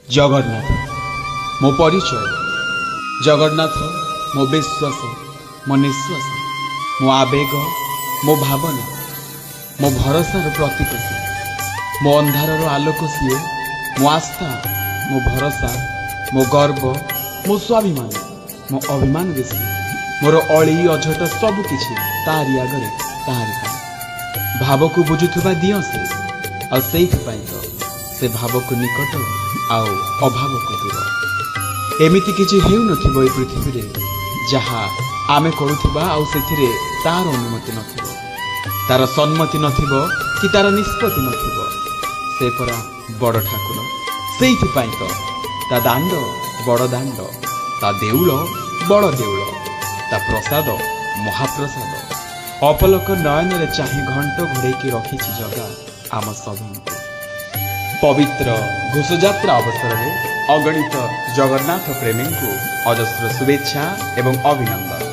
जगन्नाथ मो परिचय। जगन्नाथ मो विश्वास, मो निश्वास, मो आवेग, मो भावना, मो भरोसार प्रतीक सी, मो अंधार आलोक सीए, मो आस्था, मो भरोसा, मो गर्व, मो स्वाभिमान, मो अभिमान बेसी, मोर अली अझट सबकिछि तारी आगरे तारी पाई। भाव को बुझुवा दियो से तो से भाव को निकट आउ अभाव को दूर। एमिति किछि हेउ नथिबो ए पृथ्वी रे जहा आमे करूथिबा आउ सेथिरे तार अनुमति नथिबो, तार सम्मति नथिबो कि तार निष्पत्ति नथिबो। से परा बड़ ठाकुर, सेइथि पाई तो ता दांड बड़ दांड, ता देउल बड़ देउल, ता प्रसाद महाप्रसाद। अपलक नयन रे चाहि घंट घोड़ेकी रखिछि जगा आम सबको। पवित्र घोषयात्रा अवसर में अगणित जगन्नाथ प्रेमी को अजस्र शुभेच्छा एवं अभिनंदन।